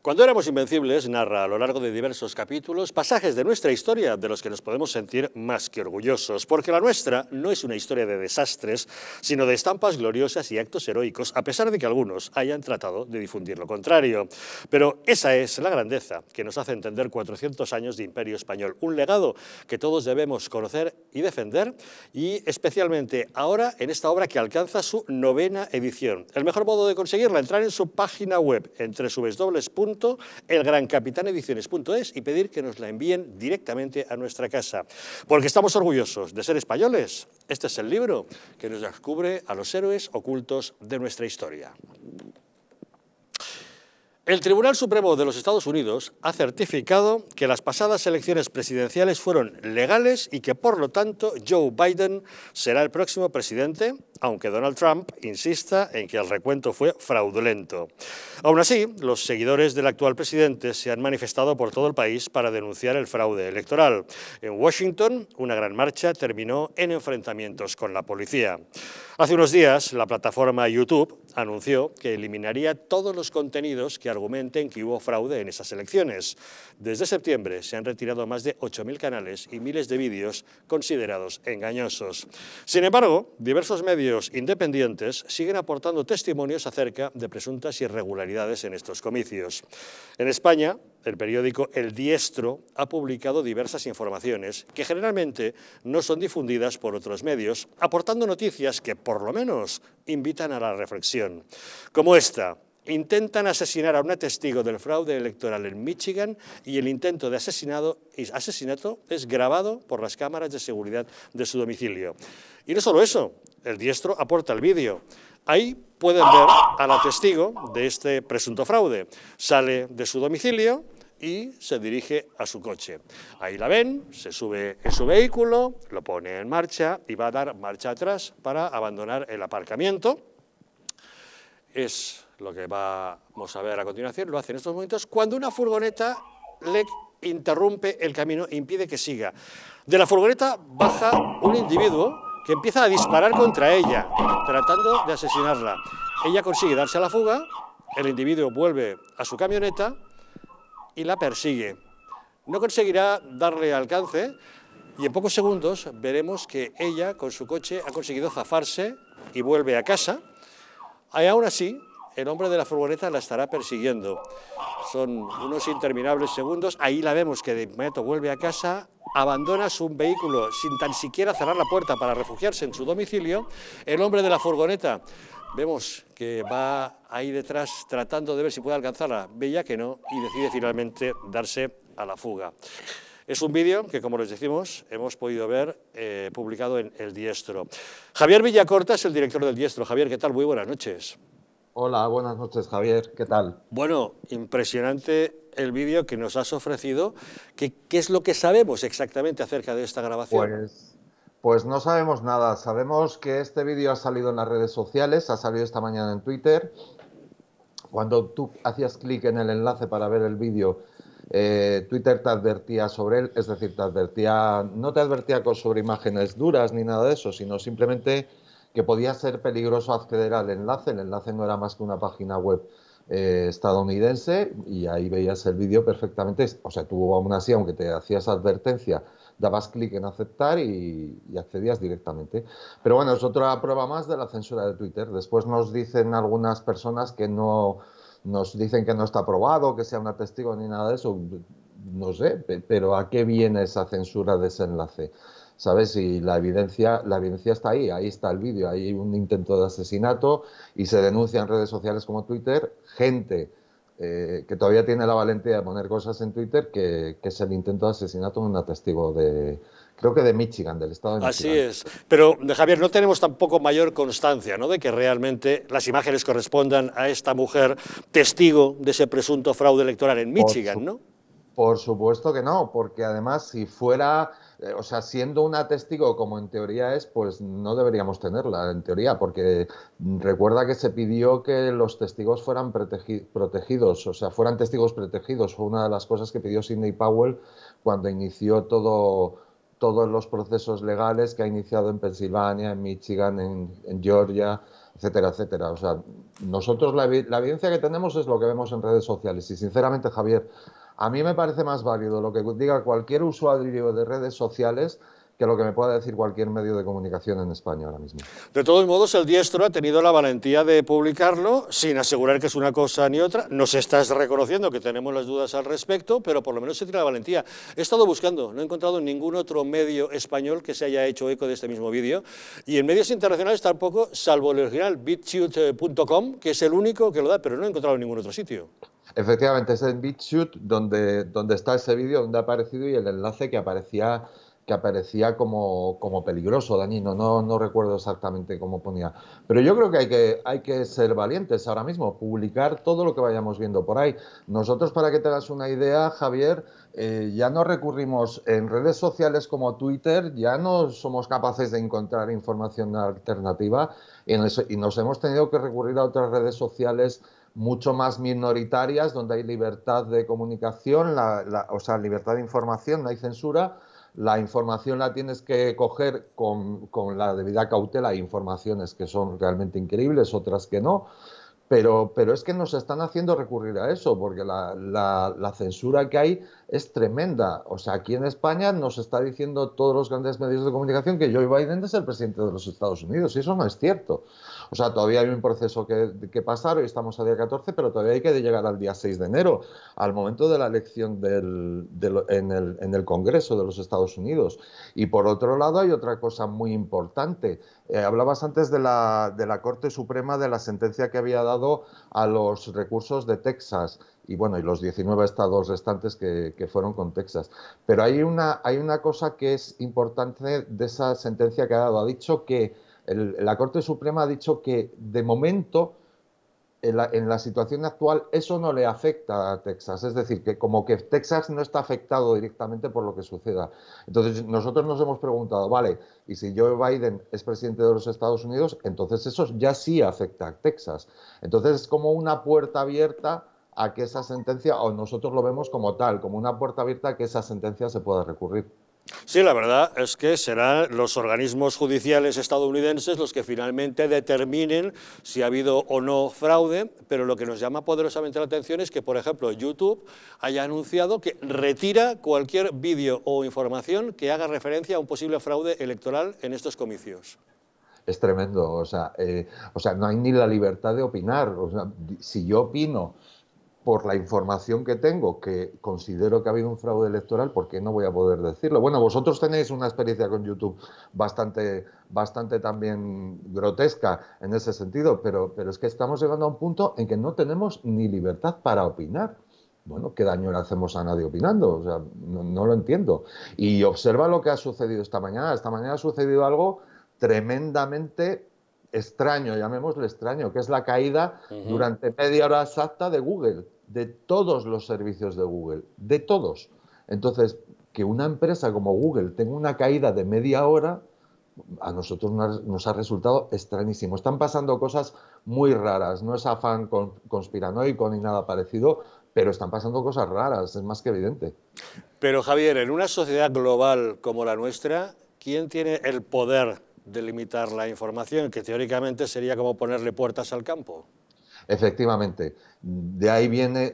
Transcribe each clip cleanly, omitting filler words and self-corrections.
Cuando éramos invencibles, narra a lo largo de diversos capítulos pasajes de nuestra historia de los que nos podemos sentir más que orgullosos, porque la nuestra no es una historia de desastres, sino de estampas gloriosas y actos heroicos, a pesar de que algunos hayan tratado de difundir lo contrario. Pero esa es la grandeza que nos hace entender 400 años de Imperio Español, un legado que todos debemos conocer y defender, y especialmente ahora en esta obra que alcanza su 9ª edición. El mejor modo de conseguirla, entrar en su página web en www.elgrancapitanediciones.es y pedir que nos la envíen directamente a nuestra casa. Porque estamos orgullosos de ser españoles. Este es el libro que nos descubre a los héroes ocultos de nuestra historia. El Tribunal Supremo de los Estados Unidos ha certificado que las pasadas elecciones presidenciales fueron legales y que, por lo tanto, Joe Biden será el próximo presidente, aunque Donald Trump insista en que el recuento fue fraudulento. Aún así, los seguidores del actual presidente se han manifestado por todo el país para denunciar el fraude electoral. En Washington, una gran marcha terminó en enfrentamientos con la policía. Hace unos días, la plataforma YouTube anunció que eliminaría todos los contenidos que argumenten que hubo fraude en esas elecciones. Desde septiembre se han retirado más de 8.000 canales y miles de vídeos considerados engañosos. Sin embargo, diversos medios independientes siguen aportando testimonios acerca de presuntas irregularidades en estos comicios. En España, el periódico El Diestro ha publicado diversas informaciones que generalmente no son difundidas por otros medios, aportando noticias que, por lo menos, invitan a la reflexión. Como esta: intentan asesinar a una testigo del fraude electoral en Michigan y el intento de asesinato es grabado por las cámaras de seguridad de su domicilio. Y no solo eso, El Diestro aporta el vídeo. Ahí pueden ver a la testigo de este presunto fraude. Sale de su domicilio y se dirige a su coche. Ahí la ven, se sube en su vehículo, lo pone en marcha y va a dar marcha atrás para abandonar el aparcamiento. Es lo que vamos a ver a continuación, lo hace en estos momentos, cuando una furgoneta le interrumpe el camino e impide que siga. De la furgoneta baja un individuo que empieza a disparar contra ella, tratando de asesinarla. Ella consigue darse a la fuga, el individuo vuelve a su camioneta y la persigue. No conseguirá darle alcance y en pocos segundos veremos que ella, con su coche, ha conseguido zafarse y vuelve a casa. Y aún así, el hombre de la furgoneta la estará persiguiendo. Son unos interminables segundos. Ahí la vemos que de inmediato vuelve a casa, abandona su vehículo sin tan siquiera cerrar la puerta para refugiarse en su domicilio. El hombre de la furgoneta, vemos que va ahí detrás tratando de ver si puede alcanzarla. Veía que no y decide finalmente darse a la fuga. Es un vídeo que, como les decimos, hemos podido ver publicado en El Diestro. Javier Villacorta es el director del Diestro. Javier, ¿qué tal? Muy buenas noches. Hola, buenas noches, Javier. ¿Qué tal? Bueno, impresionante el vídeo que nos has ofrecido. ¿Qué es lo que sabemos exactamente acerca de esta grabación? Pues no sabemos nada. Sabemos que este vídeo ha salido en las redes sociales, ha salido esta mañana en Twitter. Cuando tú hacías clic en el enlace para ver el vídeo, Twitter te advertía sobre él, es decir, no te advertía sobre imágenes duras ni nada de eso, sino simplemente que podía ser peligroso acceder al enlace. El enlace no era más que una página web estadounidense y ahí veías el vídeo perfectamente. O sea, tú aún así, aunque te hacías advertencia, dabas clic en aceptar y accedías directamente. Pero bueno, es otra prueba más de la censura de Twitter. Después nos dicen algunas personas que no, nos dicen que no está aprobado, que sea un testigo ni nada de eso. No sé, pero ¿a qué viene esa censura de ese enlace? ¿Sabes? Y la evidencia está ahí está el vídeo, hay un intento de asesinato y se denuncia en redes sociales como Twitter, gente que todavía tiene la valentía de poner cosas en Twitter, que es el intento de asesinato de un testigo creo que de Michigan, del estado de Michigan. Así es. Pero, Javier, no tenemos tampoco mayor constancia, ¿no?, de que realmente las imágenes correspondan a esta mujer testigo de ese presunto fraude electoral en Michigan, ¿no? Por supuesto que no, porque además si fuera, o sea, siendo una testigo como en teoría es, pues no deberíamos tenerla en teoría, porque recuerda que se pidió que los testigos fueran protegidos, o sea, fueran testigos protegidos. Fue una de las cosas que pidió Sidney Powell cuando inició todo todos los procesos legales que ha iniciado en Pensilvania, en Michigan, en Georgia, etcétera, etcétera. O sea, nosotros la evidencia que tenemos es lo que vemos en redes sociales. Y sinceramente, Javier, a mí me parece más válido lo que diga cualquier usuario de redes sociales que lo que me pueda decir cualquier medio de comunicación en España ahora mismo. De todos modos, el diestro ha tenido la valentía de publicarlo sin asegurar que es una cosa ni otra. Nos estás reconociendo que tenemos las dudas al respecto, pero por lo menos se tiene la valentía. He estado buscando, no he encontrado ningún otro medio español que se haya hecho eco de este mismo vídeo, y en medios internacionales tampoco, salvo el original BitChute.com, que es el único que lo da, pero no he encontrado en ningún otro sitio. Efectivamente, es en BitChute donde está ese vídeo, donde ha aparecido, y el enlace que aparecía como peligroso, dañino, no recuerdo exactamente cómo ponía. Pero yo creo que hay que ser valientes ahora mismo, publicar todo lo que vayamos viendo por ahí. Nosotros, para que te hagas una idea, Javier, ya no recurrimos en redes sociales como Twitter, ya no somos capaces de encontrar información alternativa y nos hemos tenido que recurrir a otras redes sociales mucho más minoritarias, donde hay libertad de comunicación, o sea, libertad de información, no hay censura. La información la tienes que coger con la debida cautela. Hay informaciones que son realmente increíbles, otras que no. Pero es que nos están haciendo recurrir a eso, porque la censura que hay es tremenda. O sea, aquí en España nos está diciendo todos los grandes medios de comunicación que Joe Biden es el presidente de los Estados Unidos, y eso no es cierto. O sea, todavía hay un proceso que pasar, hoy estamos a día 14, pero todavía hay que llegar al día 6 de enero, al momento de la elección en el Congreso de los Estados Unidos. Y por otro lado hay otra cosa muy importante. Hablabas antes de la Corte Suprema, de la sentencia que había dado a los recursos de Texas y bueno, y los 19 estados restantes que fueron con Texas. Pero hay una cosa que es importante de esa sentencia que ha dado. Ha dicho que la Corte Suprema ha dicho que de momento en la situación actual eso no le afecta a Texas, es decir, que como que Texas no está afectado directamente por lo que suceda. Entonces nosotros nos hemos preguntado, vale, y si Joe Biden es presidente de los Estados Unidos, entonces eso ya sí afecta a Texas. Entonces es como una puerta abierta a que esa sentencia, o nosotros lo vemos como tal, como una puerta abierta a que esa sentencia se pueda recurrir. Sí, la verdad es que serán los organismos judiciales estadounidenses los que finalmente determinen si ha habido o no fraude, pero lo que nos llama poderosamente la atención es que, por ejemplo, YouTube haya anunciado que retira cualquier vídeo o información que haga referencia a un posible fraude electoral en estos comicios. Es tremendo, o sea, no hay ni la libertad de opinar. O sea, si yo opino por la información que tengo, que considero que ha habido un fraude electoral, ¿por qué no voy a poder decirlo? Bueno, vosotros tenéis una experiencia con YouTube bastante también grotesca en ese sentido, pero es que estamos llegando a un punto en que no tenemos ni libertad para opinar. Bueno, ¿qué daño le hacemos a nadie opinando? O sea, no lo entiendo. Y observa lo que ha sucedido esta mañana. Esta mañana ha sucedido algo tremendamente extraño, llamémosle extraño, que es la caída durante media hora exacta de Google, de todos los servicios de Google, de todos. Entonces, que una empresa como Google tenga una caída de media hora, a nosotros nos ha resultado extrañísimo. Están pasando cosas muy raras, no es afán conspiranoico ni nada parecido, pero están pasando cosas raras, es más que evidente. Pero Javier, en una sociedad global como la nuestra, ¿quién tiene el poder de limitar la información, que teóricamente sería como ponerle puertas al campo? Efectivamente, de ahí viene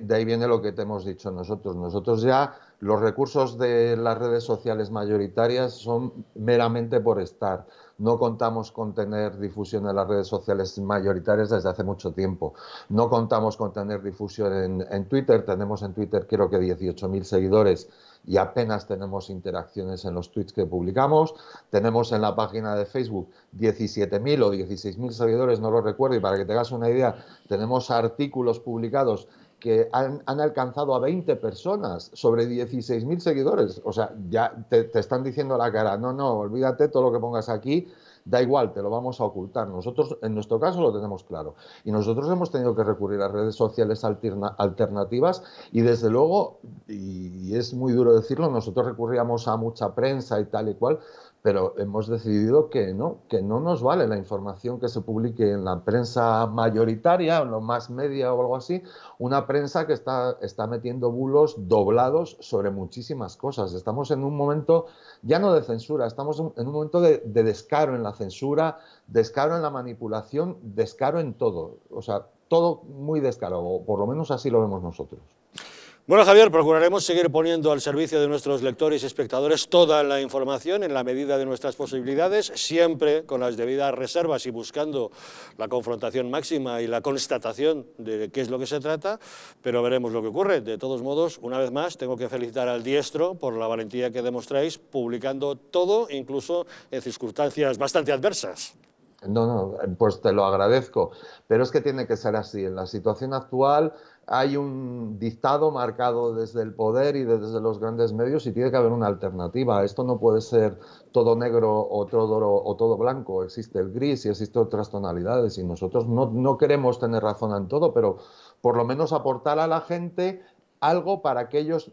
lo que te hemos dicho nosotros. Nosotros ya los recursos de las redes sociales mayoritarias son meramente por estar. No contamos con tener difusión en las redes sociales mayoritarias desde hace mucho tiempo. No contamos con tener difusión en Twitter. Tenemos en Twitter creo que 18.000 seguidores y apenas tenemos interacciones en los tweets que publicamos. Tenemos en la página de Facebook 17.000 o 16.000 seguidores, no lo recuerdo, y para que te hagas una idea, tenemos artículos publicados que han alcanzado a 20 personas sobre 16.000 seguidores. O sea, ya te están diciendo a la cara, no, olvídate, todo lo que pongas aquí, da igual, te lo vamos a ocultar. Nosotros, en nuestro caso, lo tenemos claro. Y nosotros hemos tenido que recurrir a redes sociales alternativas y, desde luego, y es muy duro decirlo, nosotros recurríamos a mucha prensa y tal y cual, pero hemos decidido que no nos vale la información que se publique en la prensa mayoritaria, o en lo más media o algo así, una prensa que está metiendo bulos doblados sobre muchísimas cosas. Estamos en un momento ya no de censura, estamos en un momento de descaro en la censura, descaro en la manipulación, descaro en todo, o sea, todo muy descaro, o por lo menos así lo vemos nosotros. Bueno, Javier, procuraremos seguir poniendo al servicio de nuestros lectores y espectadores toda la información en la medida de nuestras posibilidades, siempre con las debidas reservas y buscando la confrontación máxima y la constatación de qué es lo que se trata, pero veremos lo que ocurre. De todos modos, una vez más, tengo que felicitar al Diestro por la valentía que demostráis publicando todo, incluso en circunstancias bastante adversas. No, pues te lo agradezco, pero es que tiene que ser así. En la situación actual hay un dictado marcado desde el poder y desde los grandes medios y tiene que haber una alternativa. Esto no puede ser todo negro o todo blanco. Existe el gris y existen otras tonalidades y nosotros no queremos tener razón en todo, pero por lo menos aportar a la gente algo para que ellos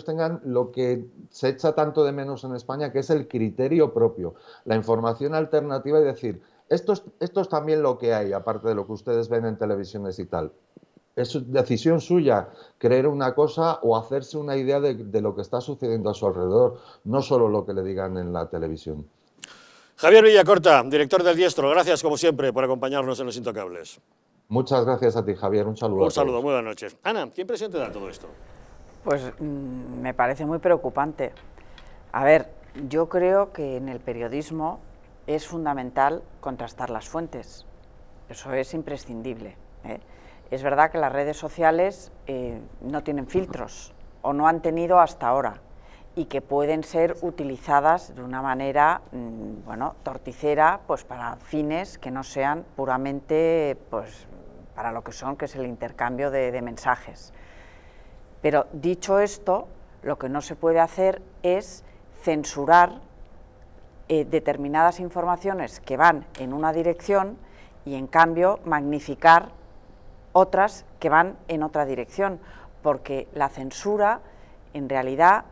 tengan lo que se echa tanto de menos en España, que es el criterio propio, la información alternativa y decir, esto es también lo que hay, aparte de lo que ustedes ven en televisiones y tal. Es decisión suya creer una cosa o hacerse una idea de lo que está sucediendo a su alrededor, no solo lo que le digan en la televisión. Javier Villacorta, director del Diestro, gracias como siempre por acompañarnos en Los Intocables. Muchas gracias a ti, Javier. Un saludo. Un saludo, muy buenas noches. Ana, ¿qué impresión te da todo esto? Pues me parece muy preocupante. A ver, yo creo que en el periodismo es fundamental contrastar las fuentes. Eso es imprescindible, ¿eh? Es verdad que las redes sociales no tienen filtros, o no han tenido hasta ahora, y que pueden ser utilizadas de una manera, bueno, torticera, pues para fines que no sean puramente, pues, para lo que son, que es el intercambio de mensajes. Pero dicho esto, lo que no se puede hacer es censurar determinadas informaciones que van en una dirección y en cambio magnificar otras que van en otra dirección, porque la censura en realidad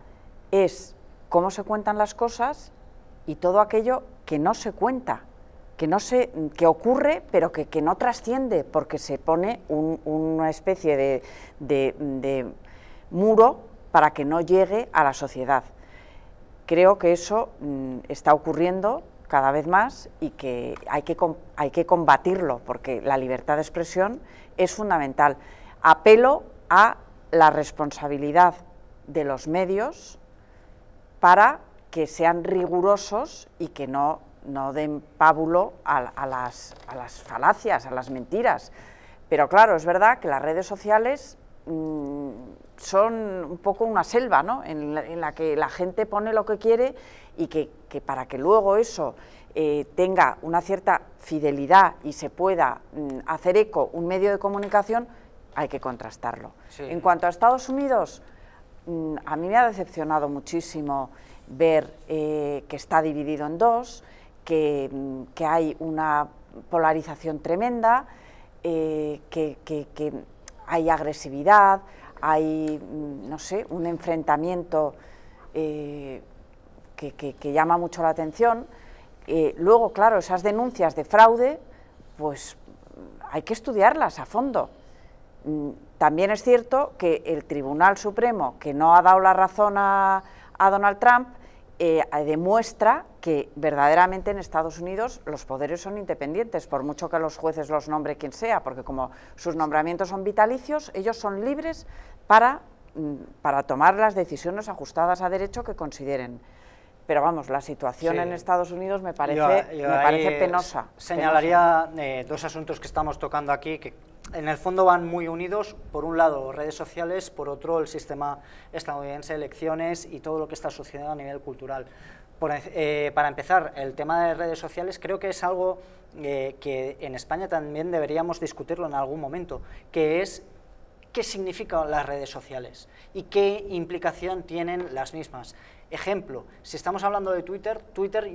es cómo se cuentan las cosas y todo aquello que no se cuenta, que ocurre pero que no trasciende, porque se pone una especie de muro para que no llegue a la sociedad. Creo que eso está ocurriendo cada vez más y que hay que combatirlo, porque la libertad de expresión es fundamental. Apelo a la responsabilidad de los medios para que sean rigurosos y que no den pábulo a las falacias, a las mentiras. Pero claro, es verdad que las redes sociales son un poco una selva, ¿no?, en la que la gente pone lo que quiere y que para que luego eso tenga una cierta fidelidad y se pueda hacer eco un medio de comunicación, hay que contrastarlo. Sí. En cuanto a Estados Unidos, a mí me ha decepcionado muchísimo ver que está dividido en dos, que hay una polarización tremenda, que hay agresividad, hay, no sé, un enfrentamiento que llama mucho la atención. Luego, claro, esas denuncias de fraude, pues hay que estudiarlas a fondo. También es cierto que el Tribunal Supremo, que no ha dado la razón a Donald Trump, demuestra que verdaderamente en Estados Unidos los poderes son independientes, por mucho que los jueces los nombre quien sea, porque como sus nombramientos son vitalicios, ellos son libres para tomar las decisiones ajustadas a derecho que consideren. Pero vamos, la situación en Estados Unidos me parece penosa. Señalaría dos asuntos que estamos tocando aquí, que en el fondo van muy unidos. Por un lado, redes sociales, por otro, el sistema estadounidense, elecciones y todo lo que está sucediendo a nivel cultural. Para empezar, el tema de redes sociales creo que es algo que en España también deberíamos discutirlo en algún momento, que es qué significan las redes sociales y qué implicación tienen las mismas. Ejemplo, si estamos hablando de Twitter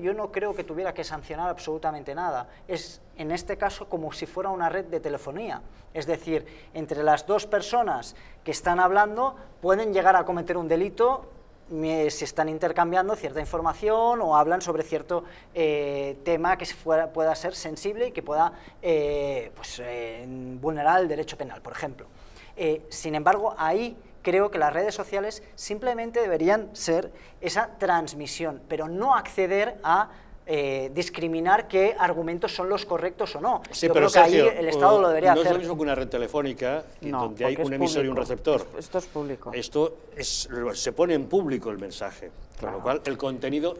yo no creo que tuviera que sancionar absolutamente nada. Es en este caso como si fuera una red de telefonía. Es decir, entre las dos personas que están hablando pueden llegar a cometer un delito se están intercambiando cierta información o hablan sobre cierto tema que pueda ser sensible y que pueda vulnerar el derecho penal, por ejemplo. Sin embargo, ahí creo que las redes sociales simplemente deberían ser esa transmisión, pero no acceder a discriminar qué argumentos son los correctos o no. Sí, yo pero creo que Sergio, ahí el Estado lo debería no hacer. es lo mismo que una red telefónica, No, donde hay porque un es emisor y un público. receptor. Esto es público. Se pone en público el mensaje, con lo cual el contenido,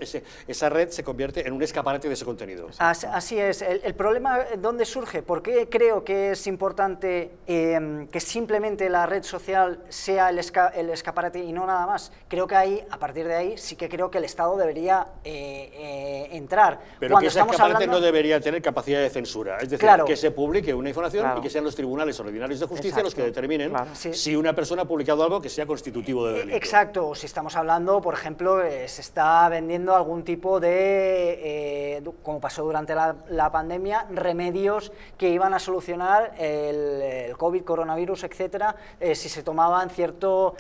esa red se convierte en un escaparate de ese contenido. Así es. El problema, ¿dónde surge? ¿Por qué creo que es importante que simplemente la red social sea el escaparate y no nada más? Creo que ahí, a partir de ahí, sí que creo que el Estado debería entrar. Pero que ese escaparate no debería tener capacidad de censura. Es decir, Claro. que se publique una información y que sean los tribunales ordinarios de justicia los que determinen si una persona ha publicado algo que sea constitutivo de delito. Exacto. Si estamos hablando, por ejemplo, se está vendiendo algún tipo de, como pasó durante la pandemia, remedios que iban a solucionar el COVID, coronavirus, etcétera, si se tomaban cierto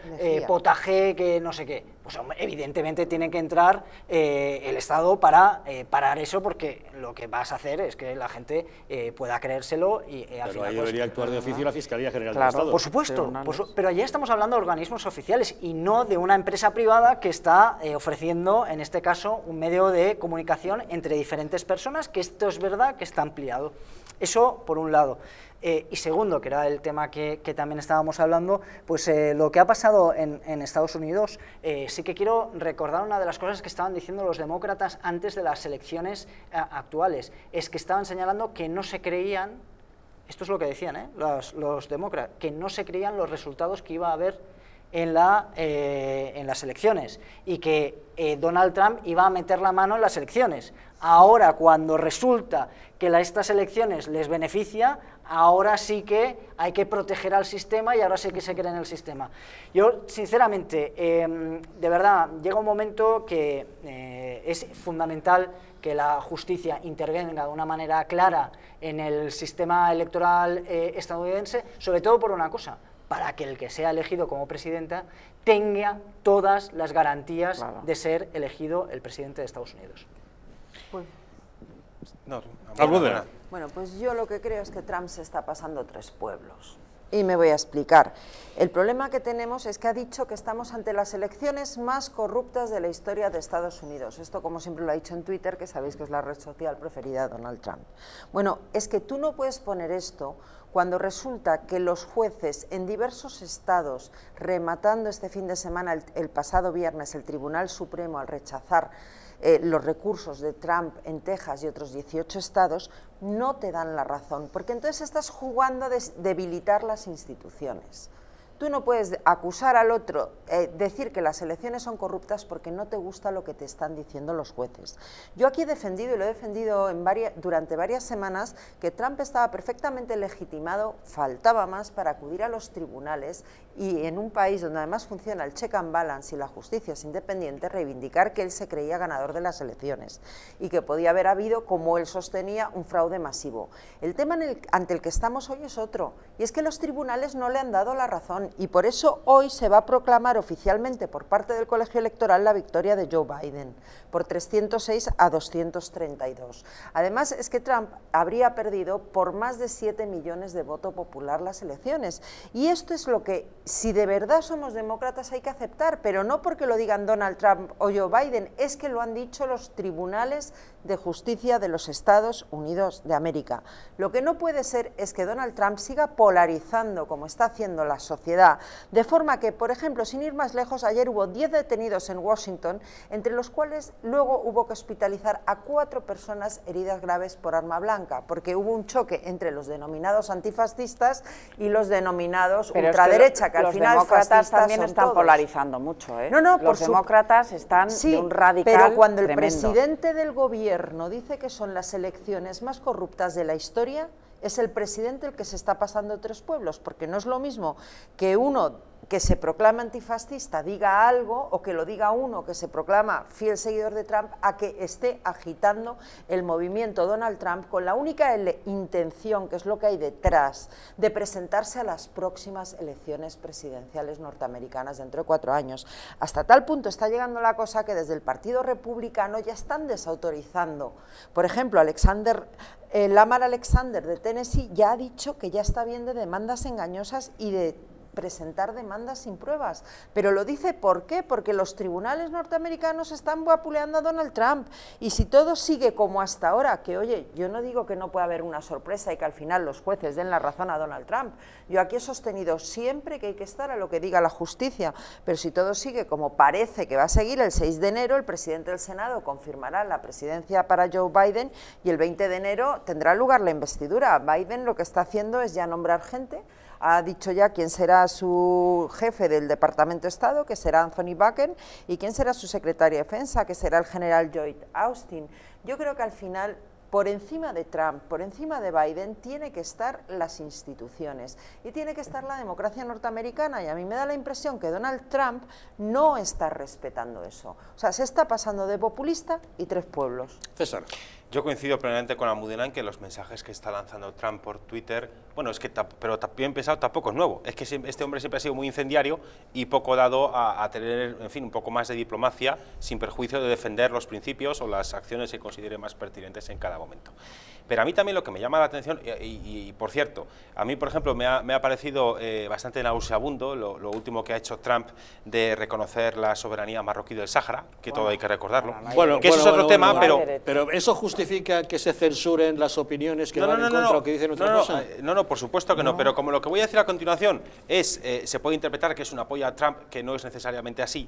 potaje que no sé qué. Pues evidentemente tiene que entrar el Estado para parar eso, porque lo que vas a hacer es que la gente pueda creérselo y al Pero final, ahí debería actuar de oficio la Fiscalía General del Estado. Por supuesto, pero allí estamos hablando de organismos oficiales y no de una empresa privada que está ofreciendo, en este caso, un medio de comunicación entre diferentes personas, que esto es verdad que está ampliado. Eso por un lado. Y segundo, que era el tema que también estábamos hablando, pues lo que ha pasado en Estados Unidos, sí que quiero recordar una de las cosas que estaban diciendo los demócratas antes de las elecciones actuales, es que estaban señalando que no se creían, esto es lo que decían los demócratas, que no se creían los resultados que iba a haber en las elecciones y que Donald Trump iba a meter la mano en las elecciones. Ahora, cuando resulta que estas elecciones les beneficia, ahora sí que hay que proteger al sistema y ahora sí que se cree en el sistema. Yo, sinceramente, de verdad, llega un momento que es fundamental que la justicia intervenga de una manera clara en el sistema electoral estadounidense, sobre todo por una cosa, para que el que sea elegido como presidenta tenga todas las garantías de ser elegido el presidente de Estados Unidos. Bueno, pues yo lo que creo es que Trump se está pasando 3 pueblos. Y me voy a explicar. El problema que tenemos es que ha dicho que estamos ante las elecciones más corruptas de la historia de Estados Unidos. Esto, como siempre lo ha dicho en Twitter, que sabéis que es la red social preferida de Donald Trump. Bueno, es que tú no puedes poner esto cuando resulta que los jueces en diversos estados, rematando este fin de semana, el pasado viernes, el Tribunal Supremo, al rechazar los recursos de Trump en Texas y otros 18 estados, no te dan la razón, porque entonces estás jugando a debilitar las instituciones. Tú no puedes acusar al otro, decir que las elecciones son corruptas porque no te gusta lo que te están diciendo los jueces. Yo aquí he defendido, y lo he defendido durante varias semanas, que Trump estaba perfectamente legitimado, faltaba más para acudir a los tribunales y en un país donde además funciona el check and balance y la justicia es independiente, reivindicar que él se creía ganador de las elecciones y que podía haber habido, como él sostenía, un fraude masivo. El tema ante el que estamos hoy es otro, y es que los tribunales no le han dado la razón. Y por eso hoy se va a proclamar oficialmente por parte del Colegio Electoral la victoria de Joe Biden, por 306 a 232. Además, es que Trump habría perdido por más de 7 millones de voto popular las elecciones. Y esto es lo que, si de verdad somos demócratas, hay que aceptar, pero no porque lo digan Donald Trump o Joe Biden, es que lo han dicho los tribunales de justicia de los Estados Unidos de América. Lo que no puede ser es que Donald Trump siga polarizando, como está haciendo la sociedad, de forma que, por ejemplo, sin ir más lejos, ayer hubo 10 detenidos en Washington, entre los cuales luego hubo que hospitalizar a 4 personas heridas graves por arma blanca, porque hubo un choque entre los denominados antifascistas y los denominados ultraderecha, que al final los demócratas también son están todos. polarizando mucho, ¿eh? No, los demócratas están sí, de un radical pero cuando el tremendo. presidente del gobierno dice que son las elecciones más corruptas de la historia, es el presidente el que se está pasando 3 pueblos, porque no es lo mismo que uno que se proclama antifascista diga algo, o que lo diga uno que se proclama fiel seguidor de Trump, a que esté agitando el movimiento Donald Trump con la única intención, que es lo que hay detrás, de presentarse a las próximas elecciones presidenciales norteamericanas dentro de 4 años. Hasta tal punto está llegando la cosa que desde el Partido Republicano ya están desautorizando. Por ejemplo, Lamar Alexander de Tennessee ya ha dicho que ya está bien de demandas engañosas y de presentar demandas sin pruebas, pero lo dice ¿por qué? Porque los tribunales norteamericanos están vapuleando a Donald Trump, y si todo sigue como hasta ahora, que oye, yo no digo que no pueda haber una sorpresa y que al final los jueces den la razón a Donald Trump, yo aquí he sostenido siempre que hay que estar a lo que diga la justicia, pero si todo sigue como parece que va a seguir, el 6 de enero el presidente del Senado confirmará la presidencia para Joe Biden y el 20 de enero tendrá lugar la investidura. Biden lo que está haciendo es ya nombrar gente. Ha dicho ya quién será su jefe del Departamento de Estado, que será Anthony Blinken, y quién será su secretario de Defensa, que será el general Lloyd Austin. Yo creo que al final, por encima de Trump, por encima de Biden, tiene que estar las instituciones y tiene que estar la democracia norteamericana, y a mí me da la impresión que Donald Trump no está respetando eso. O sea, se está pasando de populista y 3 pueblos. César. Yo coincido plenamente con Almudena en que los mensajes que está lanzando Trump por Twitter, bueno, es que, pero bien pensado, tampoco es nuevo. Es que este hombre siempre ha sido muy incendiario y poco dado a tener, en fin, un poco más de diplomacia, sin perjuicio de defender los principios o las acciones que considere más pertinentes en cada momento. Pero a mí también lo que me llama la atención, y por cierto, a mí, por ejemplo, me ha parecido bastante nauseabundo lo último que ha hecho Trump de reconocer la soberanía marroquí del Sáhara, que todo hay que recordarlo. Bueno, que eso es otro tema, pero eso justifica que se censuren las opiniones que van en contra o que dicen otra cosa. No, por supuesto que no, pero como lo que voy a decir a continuación es, se puede interpretar que es un apoyo a Trump, que no es necesariamente así.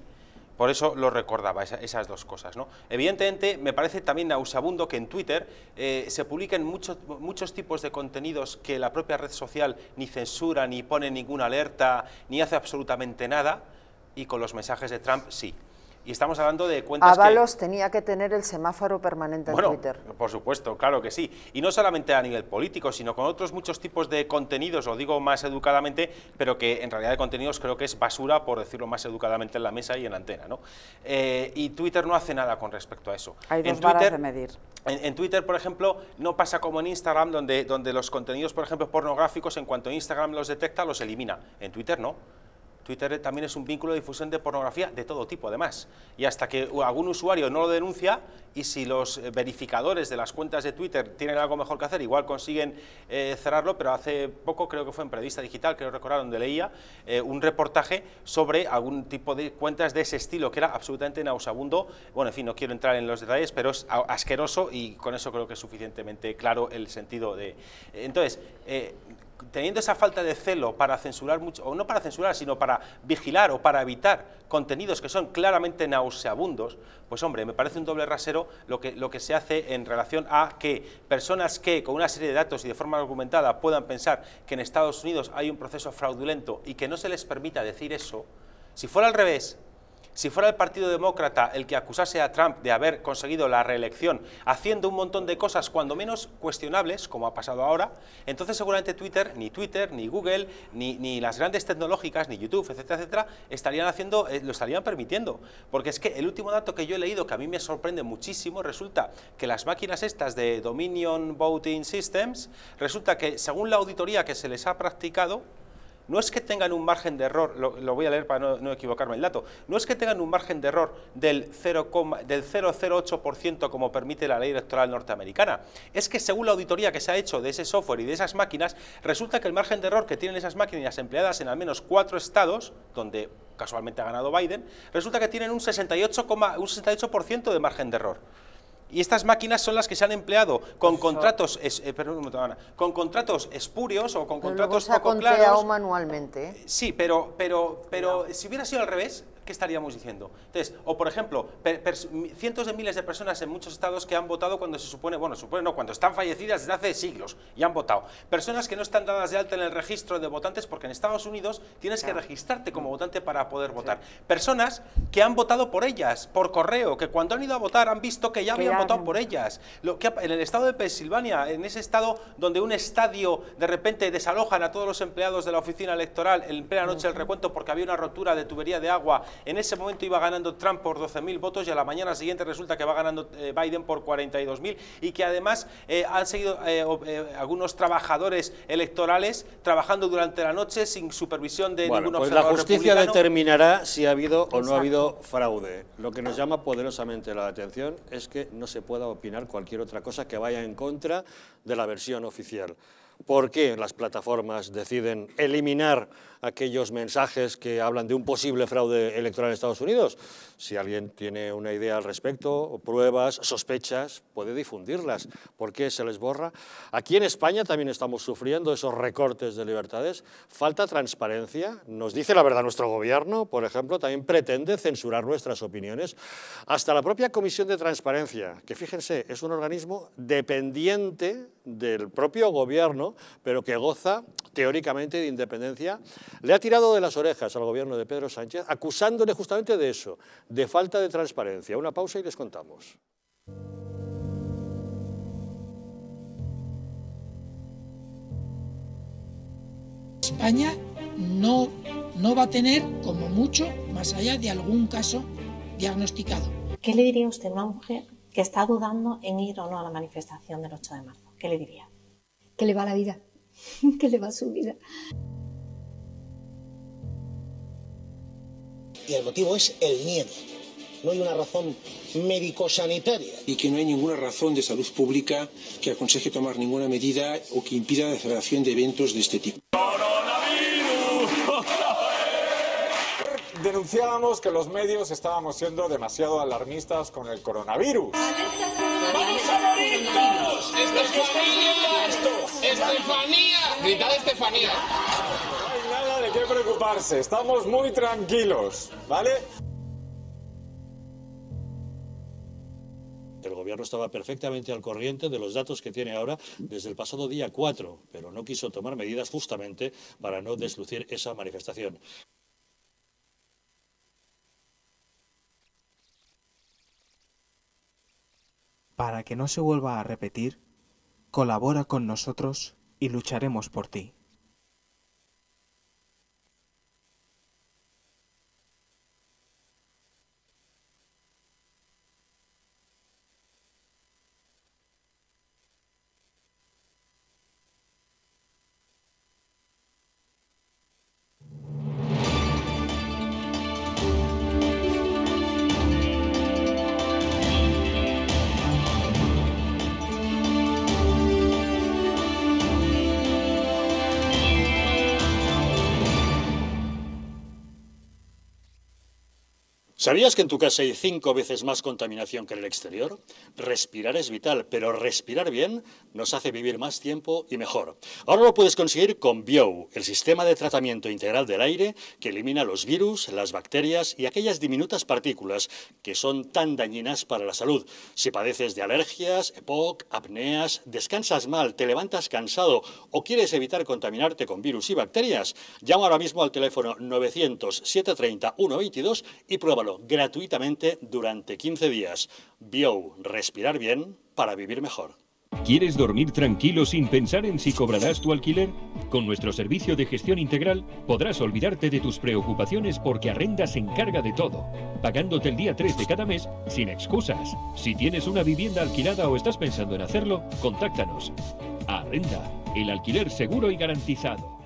Por eso lo recordaba, esas dos cosas, ¿no? Evidentemente, me parece también nauseabundo que en Twitter se publiquen muchos tipos de contenidos que la propia red social ni censura, ni pone ninguna alerta, ni hace absolutamente nada, y con los mensajes de Trump sí. Y estamos hablando de cuentas Ábalos tenía que tener el semáforo permanente en Twitter. Por supuesto, claro que sí. Y no solamente a nivel político, sino con otros muchos tipos de contenidos, lo digo más educadamente, pero que en realidad de contenidos creo que es basura, por decirlo más educadamente, en la mesa y en la antena, ¿no? Y Twitter no hace nada con respecto a eso. Hay dos varas de medir. En Twitter, por ejemplo, no pasa como en Instagram, donde los contenidos, por ejemplo, pornográficos, en cuanto Instagram los detecta, los elimina. En Twitter no. Twitter también es un vínculo de difusión de pornografía de todo tipo, además. Y hasta que algún usuario no lo denuncia, y si los verificadores de las cuentas de Twitter tienen algo mejor que hacer, igual consiguen cerrarlo, pero hace poco, creo que fue en Periodista Digital, creo recordar, donde leía un reportaje sobre algún tipo de cuentas de ese estilo, que era absolutamente nauseabundo. Bueno, en fin, no quiero entrar en los detalles, pero es asqueroso, y con eso creo que es suficientemente claro el sentido de... Entonces, teniendo esa falta de celo para censurar mucho, o no para censurar, sino para vigilar o para evitar contenidos que son claramente nauseabundos, pues hombre, me parece un doble rasero lo que se hace en relación a que personas que con una serie de datos y de forma argumentada puedan pensar que en Estados Unidos hay un proceso fraudulento y que no se les permita decir eso. Si fuera al revés, si fuera el Partido Demócrata el que acusase a Trump de haber conseguido la reelección haciendo un montón de cosas cuando menos cuestionables, como ha pasado ahora, entonces seguramente Twitter, ni Google, ni las grandes tecnológicas, ni YouTube, etcétera, etcétera, lo estarían permitiendo. Porque es que el último dato que yo he leído, que a mí me sorprende muchísimo, resulta que las máquinas estas de Dominion Voting Systems, resulta que según la auditoría que se les ha practicado, no es que tengan un margen de error, lo voy a leer para no equivocarme el dato, no es que tengan un margen de error del 0,08% como permite la ley electoral norteamericana, es que según la auditoría que se ha hecho de ese software y de esas máquinas, resulta que el margen de error que tienen esas máquinas empleadas en al menos 4 estados, donde casualmente ha ganado Biden, resulta que tienen un 68% de margen de error. Y estas máquinas son las que se han empleado con contratos, con contratos espurios o con contratos poco claros. Manualmente. Sí, pero si hubiera sido al revés, ¿qué estaríamos diciendo? Entonces, o por ejemplo, cientos de miles de personas en muchos estados que han votado cuando se supone, bueno, cuando están fallecidas desde hace siglos y han votado. Personas que no están dadas de alta en el registro de votantes, porque en Estados Unidos tienes que registrarte como votante para poder votar. Personas que han votado por ellas, por correo, que cuando han ido a votar han visto que ya habían votado por ellas. En el estado de Pensilvania, en ese estado donde un estadio de repente desalojan a todos los empleados de la oficina electoral en plena noche del recuento porque había una rotura de tubería de agua, en ese momento iba ganando Trump por 12.000 votos y a la mañana siguiente resulta que va ganando Biden por 42.000 y que además han seguido algunos trabajadores electorales trabajando durante la noche sin supervisión de ningún observador la justicia republicano. Determinará si ha habido o no ha habido fraude. Lo que nos llama poderosamente la atención es que no se pueda opinar cualquier otra cosa que vaya en contra de la versión oficial. ¿Por qué las plataformas deciden eliminar aquellos mensajes que hablan de un posible fraude electoral en Estados Unidos? Si alguien tiene una idea al respecto, pruebas, sospechas, puede difundirlas. ¿Por qué se les borra? Aquí en España también estamos sufriendo esos recortes de libertades. Falta transparencia. Nos dice la verdad nuestro gobierno, por ejemplo, también pretende censurar nuestras opiniones. Hasta la propia Comisión de Transparencia, que fíjense, es un organismo dependiente del propio gobierno, pero que goza teóricamente de independencia, le ha tirado de las orejas al gobierno de Pedro Sánchez, acusándole justamente de eso, de falta de transparencia. Una pausa y les contamos. España no va a tener, como mucho, más allá de algún caso diagnosticado. ¿Qué le diría usted a una mujer que está dudando en ir o no a la manifestación del 8 de marzo? ¿Qué le diría? Que le va la vida, que le va su vida. Y el motivo es el miedo. No hay una razón médico-sanitaria. Y que no hay ninguna razón de salud pública que aconseje tomar ninguna medida o que impida la celebración de eventos de este tipo. Denunciábamos que los medios estábamos siendo demasiado alarmistas con el coronavirus. ¡Vamos a morir todos! ¡Estefanía! ¡Estefanía! ¡Gritad Estefanía! No hay nada de qué preocuparse, estamos muy tranquilos, ¿vale? El gobierno estaba perfectamente al corriente de los datos que tiene ahora desde el pasado día 4, pero no quiso tomar medidas justamente para no deslucir esa manifestación. Para que no se vuelva a repetir, colabora con nosotros y lucharemos por ti. ¿Sabías que en tu casa hay 5 veces más contaminación que en el exterior? Respirar es vital, pero respirar bien nos hace vivir más tiempo y mejor. Ahora lo puedes conseguir con Biou, el sistema de tratamiento integral del aire que elimina los virus, las bacterias y aquellas diminutas partículas que son tan dañinas para la salud. Si padeces de alergias, EPOC, apneas, descansas mal, te levantas cansado o quieres evitar contaminarte con virus y bacterias, llama ahora mismo al teléfono 900-730-122 y pruébalo gratuitamente durante 15 días. Biou, respirar bien para vivir mejor. ¿Quieres dormir tranquilo sin pensar en si cobrarás tu alquiler? Con nuestro servicio de gestión integral podrás olvidarte de tus preocupaciones porque Arrenda se encarga de todo, pagándote el día 3 de cada mes sin excusas. Si tienes una vivienda alquilada o estás pensando en hacerlo, contáctanos. Arrenda, el alquiler seguro y garantizado.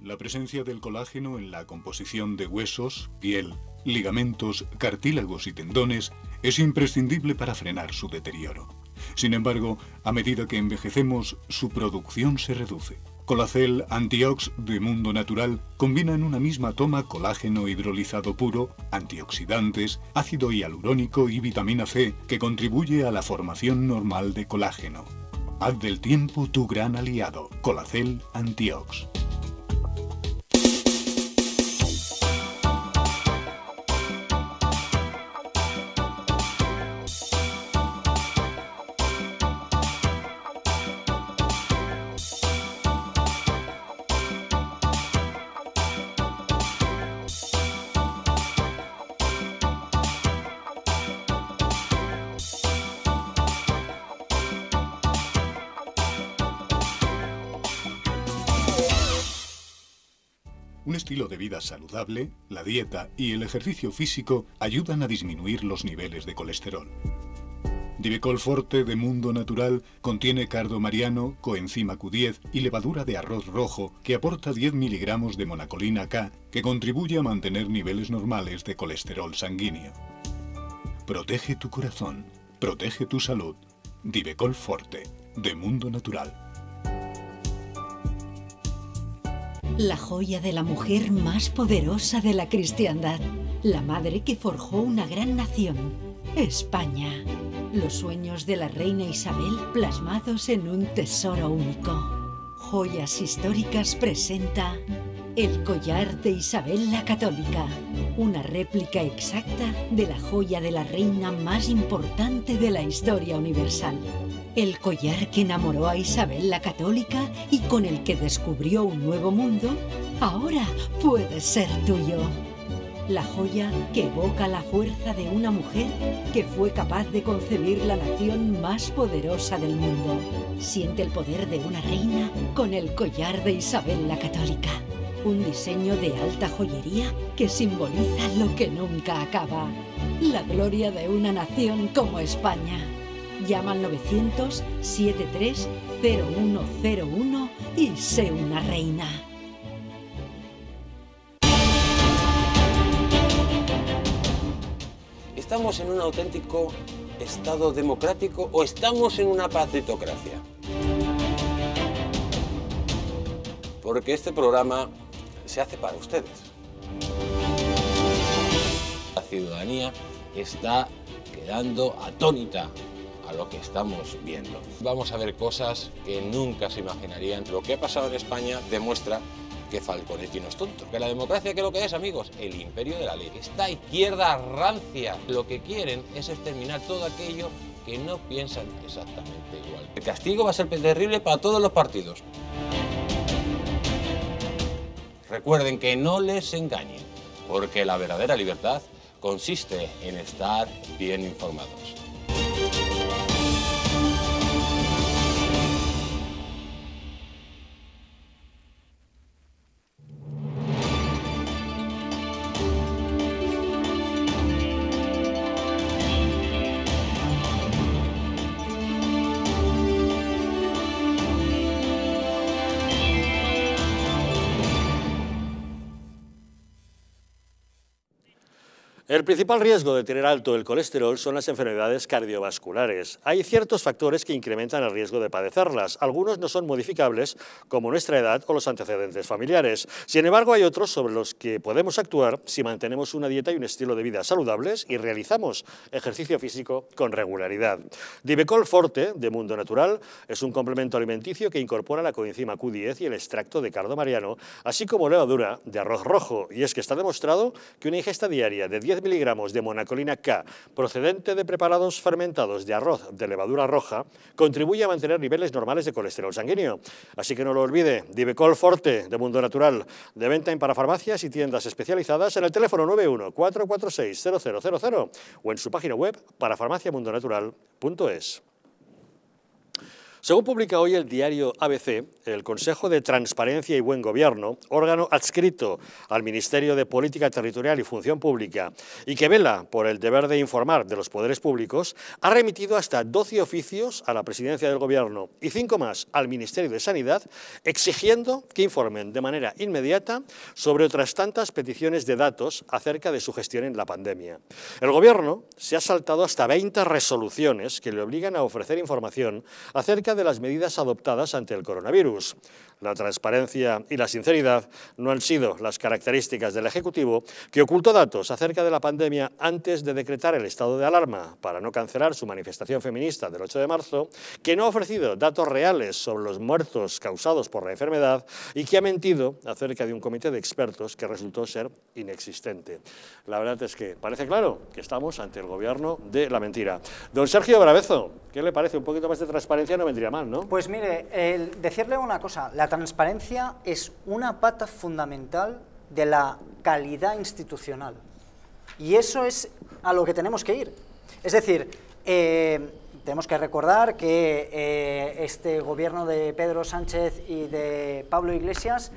La presencia del colágeno en la composición de huesos, piel, ligamentos, cartílagos y tendones es imprescindible para frenar su deterioro. Sin embargo, a medida que envejecemos, su producción se reduce. Colacel Antiox de Mundo Natural combina en una misma toma colágeno hidrolizado puro, antioxidantes, ácido hialurónico y vitamina C que contribuye a la formación normal de colágeno. Haz del tiempo tu gran aliado. Colacel Antiox. Un estilo de vida saludable, la dieta y el ejercicio físico ayudan a disminuir los niveles de colesterol. Divecol Forte de Mundo Natural contiene cardo mariano, coenzima Q10 y levadura de arroz rojo que aporta 10 miligramos de monacolina K que contribuye a mantener niveles normales de colesterol sanguíneo. Protege tu corazón, protege tu salud. Divecol Forte de Mundo Natural. La joya de la mujer más poderosa de la cristiandad, la madre que forjó una gran nación, España. Los sueños de la reina Isabel plasmados en un tesoro único. Joyas Históricas presenta el collar de Isabel la Católica, una réplica exacta de la joya de la reina más importante de la historia universal. El collar que enamoró a Isabel la Católica y con el que descubrió un nuevo mundo, ahora puede ser tuyo. La joya que evoca la fuerza de una mujer que fue capaz de concebir la nación más poderosa del mundo. Siente el poder de una reina con el collar de Isabel la Católica. Un diseño de alta joyería que simboliza lo que nunca acaba. La gloria de una nación como España. Llama al 900-73-0101 y sé una reina. ¿Estamos en un auténtico Estado democrático o estamos en una partitocracia? Porque este programa se hace para ustedes. La ciudadanía está quedando atónita a lo que estamos viendo. Vamos a ver cosas que nunca se imaginarían. Lo que ha pasado en España demuestra que Falconetti no es tonto. Que la democracia, ¿qué es lo que es, amigos? El imperio de la ley. Esta izquierda rancia lo que quieren es exterminar todo aquello que no piensan exactamente igual. El castigo va a ser terrible para todos los partidos. Recuerden que no les engañen, porque la verdadera libertad consiste en estar bien informados. El principal riesgo de tener alto el colesterol son las enfermedades cardiovasculares. Hay ciertos factores que incrementan el riesgo de padecerlas. Algunos no son modificables, como nuestra edad o los antecedentes familiares. Sin embargo, hay otros sobre los que podemos actuar si mantenemos una dieta y un estilo de vida saludables y realizamos ejercicio físico con regularidad. Divecol Forte, de Mundo Natural, es un complemento alimenticio que incorpora la coenzima Q10 y el extracto de cardo mariano, así como levadura de arroz rojo. Y es que está demostrado que una ingesta diaria de 10 miligramos de monacolina K procedente de preparados fermentados de arroz de levadura roja contribuye a mantener niveles normales de colesterol sanguíneo. Así que no lo olvide, Divecol Forte de Mundo Natural, de venta en parafarmacias y tiendas especializadas en el teléfono 91-446-0000 o en su página web parafarmaciamundonatural.es. Según publica hoy el diario ABC, el Consejo de Transparencia y Buen Gobierno, órgano adscrito al Ministerio de Política Territorial y Función Pública y que vela por el deber de informar de los poderes públicos, ha remitido hasta 12 oficios a la Presidencia del Gobierno y 5 más al Ministerio de Sanidad, exigiendo que informen de manera inmediata sobre otras tantas peticiones de datos acerca de su gestión en la pandemia. El Gobierno se ha saltado hasta 20 resoluciones que le obligan a ofrecer información acerca de las medidas adoptadas ante el coronavirus. La transparencia y la sinceridad no han sido las características del Ejecutivo, que ocultó datos acerca de la pandemia antes de decretar el estado de alarma para no cancelar su manifestación feminista del 8 de marzo, que no ha ofrecido datos reales sobre los muertos causados por la enfermedad y que ha mentido acerca de un comité de expertos que resultó ser inexistente. La verdad es que parece claro que estamos ante el gobierno de la mentira. Don Sergio Bravezo, ¿qué le parece? Un poquito más de transparencia no vendría mal, ¿no? Pues mire, decirle una cosa, la transparencia es una pata fundamental de la calidad institucional y eso es a lo que tenemos que ir. Es decir, tenemos que recordar que este gobierno de Pedro Sánchez y de Pablo Iglesias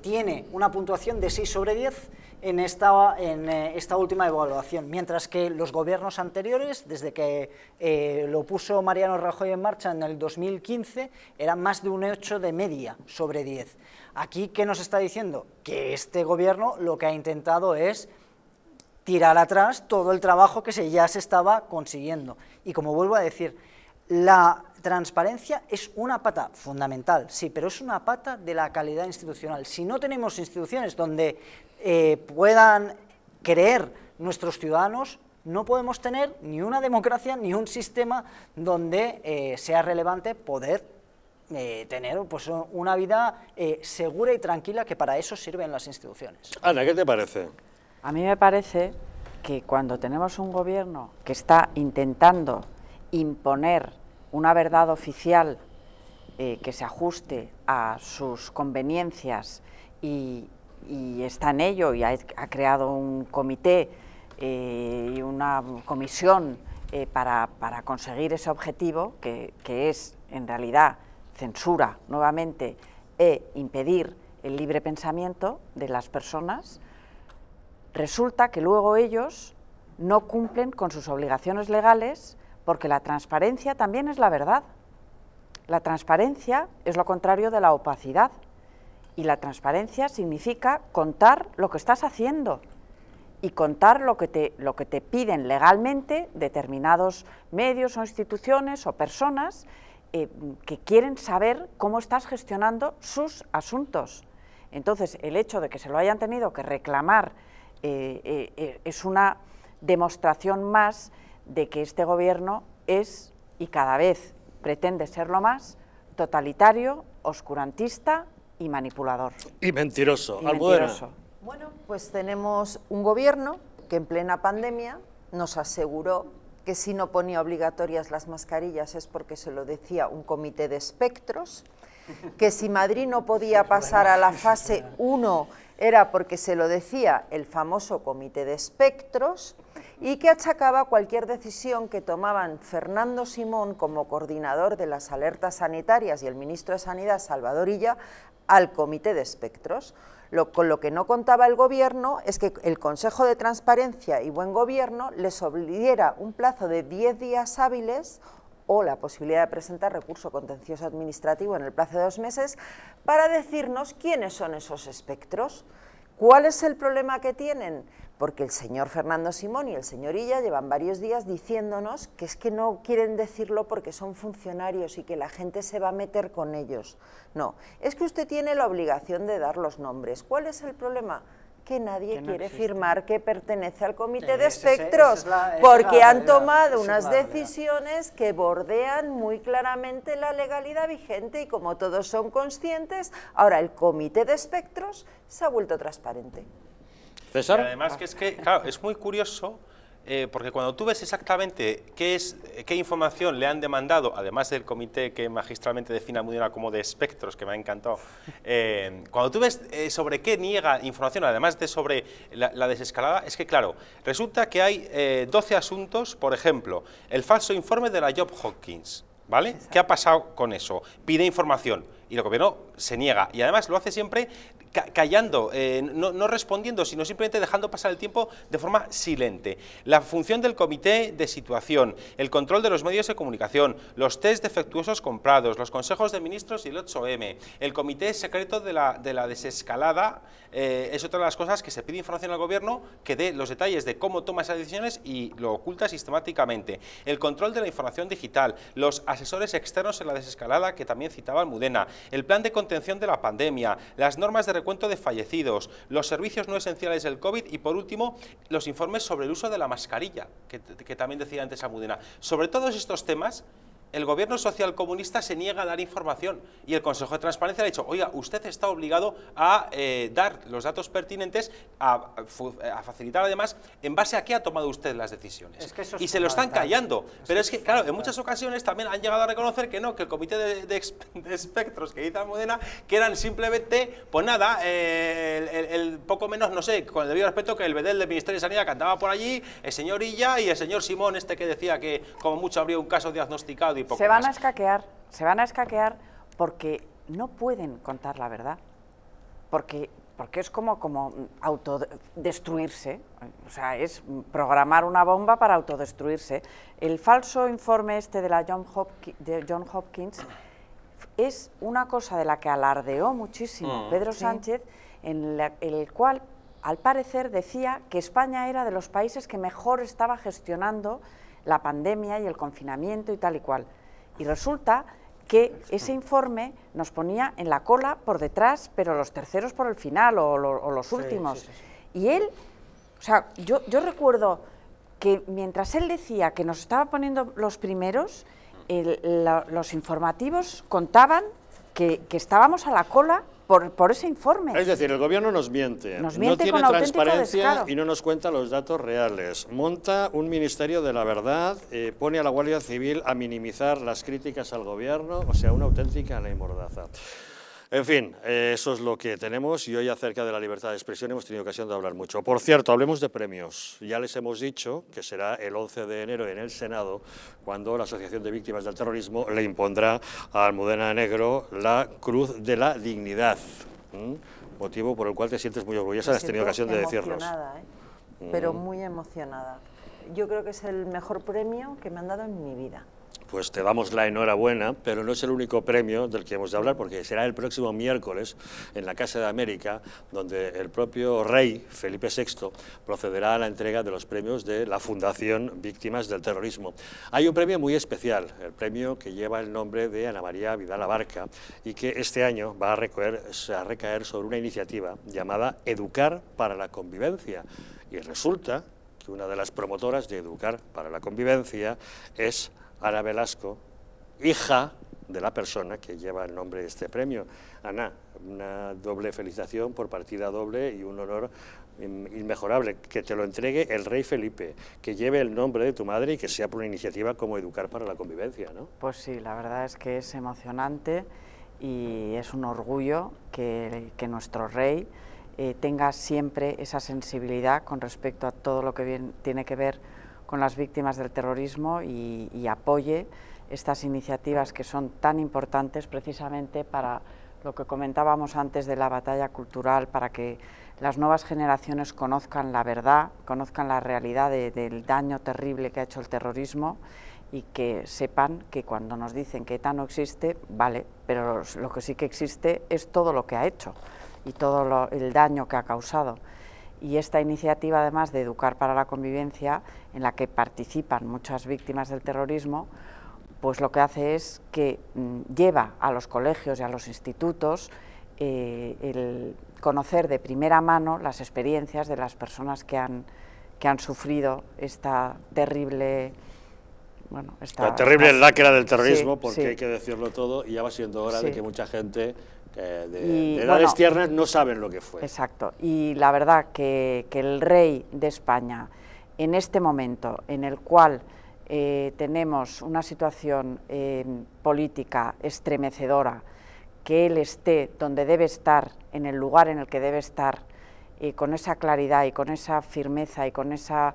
tiene una puntuación de 6 sobre 10 en esta última evaluación, mientras que los gobiernos anteriores, desde que lo puso Mariano Rajoy en marcha en el 2015, eran más de un 8 de media sobre 10. Aquí, ¿qué nos está diciendo? Que este gobierno lo que ha intentado es tirar atrás todo el trabajo que ya se estaba consiguiendo. Y como vuelvo a decir, la transparencia es una pata fundamental, sí, pero es una pata de la calidad institucional. Si no tenemos instituciones donde puedan creer nuestros ciudadanos, no podemos tener ni una democracia ni un sistema donde sea relevante poder tener pues, una vida segura y tranquila, que para eso sirven las instituciones. Ana, ¿qué te parece? A mí me parece que cuando tenemos un gobierno que está intentando imponer una verdad oficial que se ajuste a sus conveniencias y está en ello y ha creado un comité y una comisión para conseguir ese objetivo, que es en realidad censura nuevamente e impedir el libre pensamiento de las personas, resulta que luego ellos no cumplen con sus obligaciones legales, porque la transparencia también es la verdad. La transparencia es lo contrario de la opacidad, y la transparencia significa contar lo que estás haciendo y contar lo que te piden legalmente determinados medios o instituciones o personas que quieren saber cómo estás gestionando sus asuntos. Entonces, el hecho de que se lo hayan tenido que reclamar es una demostración más de que este gobierno es, y cada vez pretende serlo más, totalitario, oscurantista y manipulador. Y mentiroso. Y Almudena. Bueno, pues tenemos un gobierno que en plena pandemia nos aseguró que si no ponía obligatorias las mascarillas es porque se lo decía un comité de espectros, que si Madrid no podía pasar a la fase 1 era porque se lo decía el famoso comité de espectros, y que achacaba cualquier decisión que tomaban Fernando Simón como coordinador de las alertas sanitarias y el ministro de Sanidad, Salvador Illa, al comité de espectros. Con lo que no contaba el gobierno es que el Consejo de Transparencia y Buen Gobierno les obligara un plazo de 10 días hábiles o la posibilidad de presentar recurso contencioso administrativo en el plazo de 2 meses para decirnos quiénes son esos espectros. ¿Cuál es el problema que tienen? Porque el señor Fernando Simón y el señor Illa llevan varios días diciéndonos que es que no quieren decirlo porque son funcionarios y que la gente se va a meter con ellos. No, es que usted tiene la obligación de dar los nombres. ¿Cuál es el problema? Que nadie quiere firmar que pertenece al comité de espectros, porque han tomado unas decisiones que bordean muy claramente la legalidad vigente, y como todos son conscientes, ahora el comité de espectros se ha vuelto transparente. César. Y además que es que, claro, es muy curioso, porque cuando tú ves exactamente qué información le han demandado, además del comité que magistralmente define Almudena como de espectros, que me ha encantado, cuando tú ves sobre qué niega información, además de sobre la desescalada, es que, claro, resulta que hay 12 asuntos, por ejemplo, el falso informe de la Johns Hopkins, ¿vale? Exacto. ¿Qué ha pasado con eso? Pide información y el gobierno se niega, y además lo hace siempre callando, no respondiendo, sino simplemente dejando pasar el tiempo de forma silente. La función del comité de situación, el control de los medios de comunicación, los test defectuosos comprados, los consejos de ministros y el 8M, el comité secreto de la desescalada, es otra de las cosas que se pide información al gobierno, que dé los detalles de cómo toma esas decisiones y lo oculta sistemáticamente. El control de la información digital, los asesores externos en la desescalada, que también citaba Almudena, el plan de contención de la pandemia, las normas de recuento de fallecidos, los servicios no esenciales del COVID y, por último, los informes sobre el uso de la mascarilla, que también decía antes Almudena. Sobre todos estos temas, el gobierno socialcomunista se niega a dar información y el Consejo de Transparencia le ha dicho, oiga, usted está obligado a dar los datos pertinentes, a facilitar además en base a qué ha tomado usted las decisiones. Es que eso es y se lo están callando. Pero es que, claro, en muchas ocasiones también han llegado a reconocer que no, que el comité de espectros que dice Almudena, que eran simplemente, pues nada, el poco menos, no sé, con el debido respeto, que el bedel del Ministerio de Sanidad que andaba por allí, el señor Illa y el señor Simón, que decía que como mucho habría un caso diagnosticado y poco se van más. Se van a escaquear porque no pueden contar la verdad, porque es como autodestruirse, o sea, es programar una bomba para autodestruirse. El falso informe de la John Hopkins es una cosa de la que alardeó muchísimo Pedro Sánchez, en el cual, al parecer, decía que España era de los países que mejor estaba gestionando la pandemia y el confinamiento y tal y cual. Y resulta que ese informe nos ponía en la cola por detrás, pero los terceros por el final o los últimos. Sí. Y él, o sea, yo recuerdo que mientras él decía que nos estaba poniendo los primeros, los informativos contaban que estábamos a la cola por ese informe. Es decir, el gobierno nos miente no tiene transparencia y no nos cuenta los datos reales. Monta un ministerio de la verdad, pone a la Guardia Civil a minimizar las críticas al gobierno, o sea, una auténtica ley mordaza. En fin, eso es lo que tenemos y hoy acerca de la libertad de expresión hemos tenido ocasión de hablar mucho. Por cierto, hablemos de premios. Ya les hemos dicho que será el 11 de enero en el Senado cuando la Asociación de Víctimas del Terrorismo le impondrá a Almudena Negro la Cruz de la Dignidad, motivo por el cual te sientes muy orgullosa, has tenido ocasión de decirnos. Pero muy emocionada. Yo creo que es el mejor premio que me han dado en mi vida. Pues te damos la enhorabuena, pero no es el único premio del que hemos de hablar, porque será el próximo miércoles en la Casa de América, donde el propio rey Felipe VI procederá a la entrega de los premios de la Fundación Víctimas del Terrorismo. Hay un premio muy especial, el premio que lleva el nombre de Ana María Vidal Abarca y que este año va a recaer sobre una iniciativa llamada Educar para la Convivencia. Y resulta que una de las promotoras de Educar para la Convivencia es Ana Velasco, hija de la persona que lleva el nombre de este premio. Ana, una doble felicitación por partida doble y un honor inmejorable, que te lo entregue el rey Felipe, que lleve el nombre de tu madre y que sea por una iniciativa como Educar para la Convivencia, ¿no? Pues sí, la verdad es que es emocionante y es un orgullo que nuestro rey tenga siempre esa sensibilidad con respecto a todo lo que tiene que ver con las víctimas del terrorismo y apoye estas iniciativas que son tan importantes precisamente para lo que comentábamos antes de la batalla cultural, para que las nuevas generaciones conozcan la verdad, conozcan la realidad del daño terrible que ha hecho el terrorismo y que sepan que cuando nos dicen que ETA no existe, vale, pero lo que sí que existe es todo lo que ha hecho y todo el daño que ha causado. Y esta iniciativa, además de Educar para la Convivencia, en la que participan muchas víctimas del terrorismo, pues lo que hace es que lleva a los colegios y a los institutos el conocer de primera mano las experiencias de las personas que han sufrido esta terrible... Bueno, la terrible lacra del terrorismo, sí, porque sí. Hay que decirlo todo y ya va siendo hora Sí. de que mucha gente de edades tiernas no saben lo que fue. Exacto, y la verdad que el rey de España, en este momento en el cual tenemos una situación política estremecedora, que él esté donde debe estar, en el lugar en el que debe estar, con esa claridad y con esa firmeza y con esa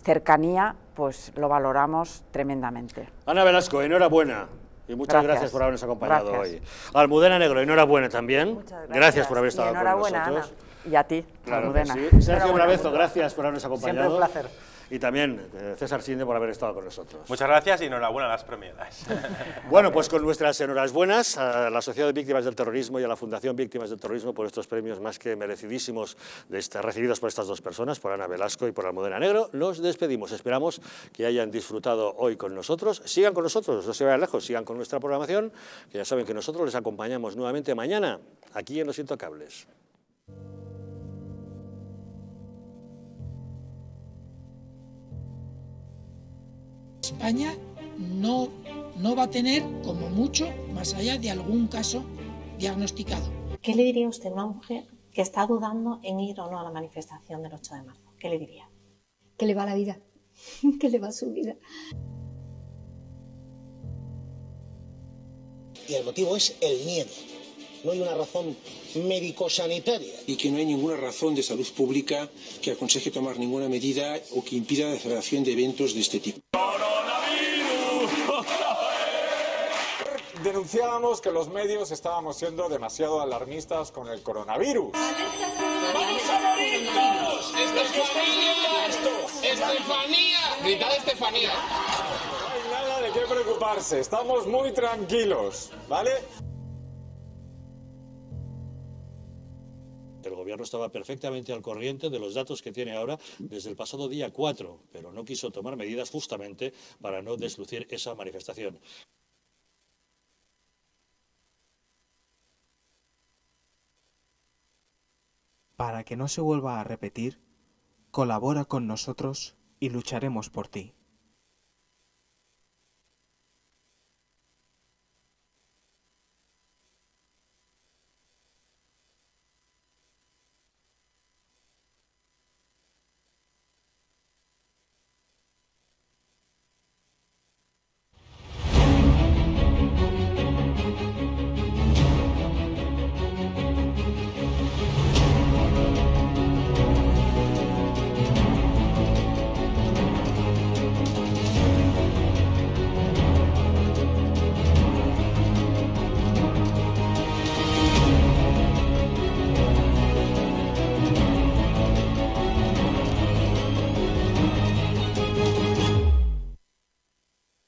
cercanía, pues lo valoramos tremendamente. Ana Velasco, enhorabuena. Y muchas gracias por habernos acompañado hoy. Almudena Negro, enhorabuena también. Gracias por haber estado con nosotros. Ana. Y a ti, claro Almudena. Sí. Sergio Bravezo, gracias por habernos acompañado. Siempre un placer. Y también César Sinde por haber estado con nosotros. Muchas gracias y enhorabuena a las premiadas. Bueno, pues con nuestras enhorabuenas a la Sociedad de Víctimas del Terrorismo y a la Fundación Víctimas del Terrorismo por estos premios más que merecidísimos recibidos por estas dos personas, por Ana Velasco y por Almudena Negro, nos despedimos. Esperamos que hayan disfrutado hoy con nosotros. Sigan con nosotros, no se vayan lejos, sigan con nuestra programación, que ya saben que nosotros les acompañamos nuevamente mañana, aquí en Los Intocables. España no no va a tener, como mucho, más allá de algún caso diagnosticado. ¿Qué le diría usted a una mujer que está dudando en ir o no a la manifestación del 8 de marzo? ¿Qué le diría? Que le va la vida, que le va su vida. Y el motivo es el miedo. No hay una razón médico-sanitaria. Y que no hay ninguna razón de salud pública que aconseje tomar ninguna medida o que impida la celebración de eventos de este tipo. Denunciábamos que los medios estábamos siendo demasiado alarmistas con el coronavirus. ¡Vamos a morir todos! ¡Estefanía! Gritad Estefanía. No hay nada de qué preocuparse, estamos muy tranquilos, ¿vale? El gobierno estaba perfectamente al corriente de los datos que tiene ahora desde el pasado día 4, pero no quiso tomar medidas justamente para no deslucir esa manifestación. Para que no se vuelva a repetir, colabora con nosotros y lucharemos por ti.